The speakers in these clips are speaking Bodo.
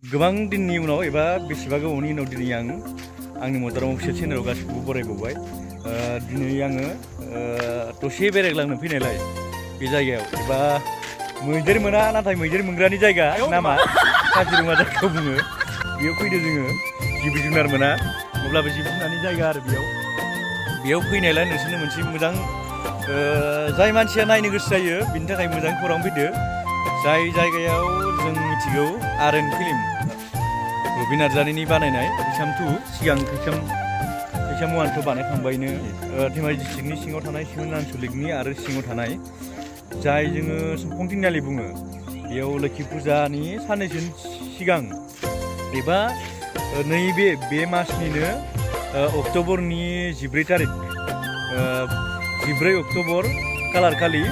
गोबां दिननि उनाव एबा बेसेबा गोबावनि उनाव दिनै आं आंनि मदाराम अफिसियेल चेनेलाव गासिखौबो बरायबावबाय। दिनै आङो दसे बेरायग्लांनो फैनायलाय बे जायगायाव एबा मैदेर मोना नाथाय मैदेर मोनग्रानि जायगा नामा काजिरङा जायगायाव बुङो। बेयाव फैदो जोङो जिब जुनार मोना अब्लाबो जिब जुनारनि जायगा आरो बेयाव फैनायलाय नोंसोरनो मोनसे मोजां जाय मानसिया नायनो गोसो जायो बिनि थाखाय मोजां खौरां फैदो। जाय जायगायाव जों मिथिगौ आरएन फिल्म रबि नार्जारिनि बानायनाय थैसाम 2 सिगां थैसाम 1 थ' बानायखांबायनो धेमाजि डिस्ट्रिक्टनि सिङाव थानाय सिमोन आनसलिकनि आरो सिङाव थानाय जाय जोङो सम्फं तिनालि बुङो बेयाव लोखि फुजानि साननैसो सिगां एबा नैबे बे मासनिनो अक्ट'बरनि 14 तारिख 14 अक्ट'बर कालार खालि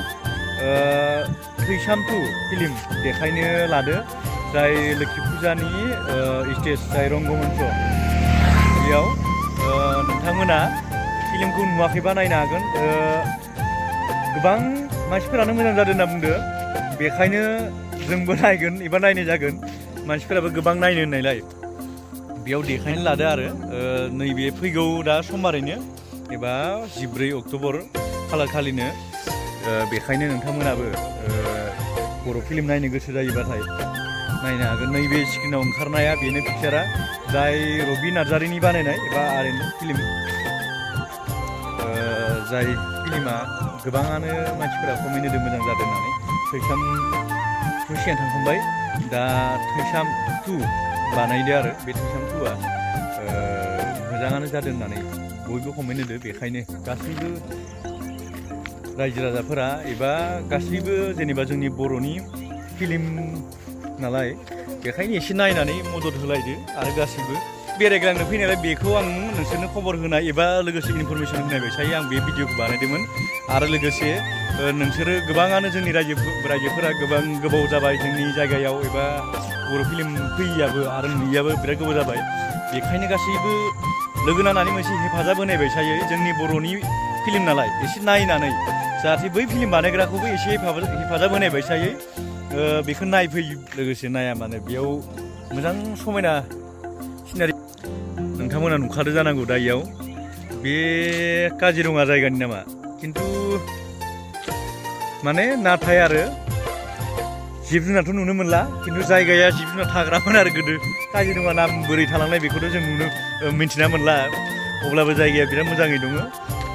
थैसाम 2 फिल्म देखायनो लादो। जाय लोखि फुजानि स्टेज जाय रंगमन्च बेयाव नोंथांमोना फिल्मखौ नुवाखैबा नायनो हागोन। गोबां मानसिफोरानो मोजां जादों होनना बुंदो, बेखायनो जोंबो नायगोन एबा नायनाय जागोन। मानसिफोराबो गोबां नायनो होननायलाय बेयाव देखायनो लादो आरो नैबे फैगौ दा समबारैनो एबा 14 अक्ट'बर खालार खालिनो। बेखायनो नोंथांमोनाबो बर' फिल्म नायनो गोसो जायोबाथाय नायनो हागोन। नैबे स्क्रिनाव ओंखारनाया बेनो पिक्सारा जाय रबि नार्जारिनि बानायनाय एबा आरएन फिल्म। जाय फिल्मा गोबाङानो मानसिफोरा कमेन्ट होदों मोजां जादों होननानै। थैसाम 2 सिगां थांखांबाय, दा थैसाम 2 बानायदो आरो बे थैसाम 2आ मोजाङानो जादों होननानै बयबो कमेन्ट होदो। बेखायनो गासैबो रायजो राजाफोरा एबा गासैबो जेनेबा जोंनि बर'नि फिल्म नालाय बेखायनो एसे नायनानै मदद होलायदो। आरो गासैबो बेरायग्लांनो फैनायलाय बेखौ आं नोंसोरनो खबर होनाय एबा लोगोसे इनफरमेसन होनाय बायसायै आं बे भिडिअखौ बानायदोंमोन। आरो लोगोसे नोंसोरो गोबाङानो जोंनि रायजोफोरा गोबां गोबाव जाबाय जोंनि जायगायाव एबा बर' फिल्म फैयाबो आरो नुयैयाबो बिराद गोबाव जाबाय। बेखायनो गासैबो लोगो नांनानै मोनसे हेफाजाब होनाय बायसायै जोंनि बर'नि फिल्म नालाय एसे नायनानै जाहाथे बै फिल्म बानायग्राखौबो एसे हेफाजाब होनाय बायसायै बेखौ नायफैयो। लोगोसे नाया मानो बेयाव मोजां समायना सिनारि नोंथांमोना नुखादो जानांगौ। दा इयाव बे काजिरङा जायगानि नामा खिन्थु माने नाथाय आरो जिब जुनारथ' नुनो मोनला, खिन्थु जायगाया जिब जुनार थाग्रामोन आरो गोदो। काजिरङा नाम बोरै थालांनाय बेखौथ' जों मिन्थिना मोनला, अब्लाबो जायगाया बिराद मोजाङै दङ।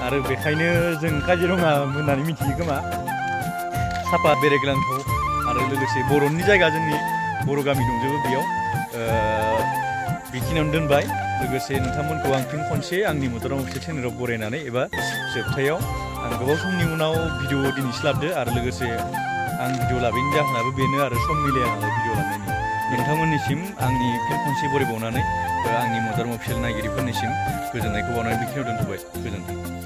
आरो बेखायनो जों काजिरङा होननानै मिथियो खोमा। साफा बेरायग्लांथाव आरो लोगोसे बर'नि जायगा जोंनि बर' गामि दंजोबो बेयाव। बेखिनियावनो दोनबाय। लोगोसे नोंथांमोनखौ आं फिन खनसे आंनि मदाराम अफिसियेल चेनेलाव बरायनानै एबा जोबथायाव आं गोबाव समनि उनाव भिडिअ दिनैसो लाबोदो। आरो लोगोसे आं भिडिअ लाबोयनि जाहोनाबो बेनो आरो सम मिलाया नालाय भिडिअ लाबोनायनि। नोंथांमोननिसिम आंनि फिन खनसे बरायबावनानै आंनि मदाराम अफिसियेल नायगिरिफोरनिसिम गोजोननायखौ बावनानै बेखिनियाव दोनथ'बाय। गोजोन्थों।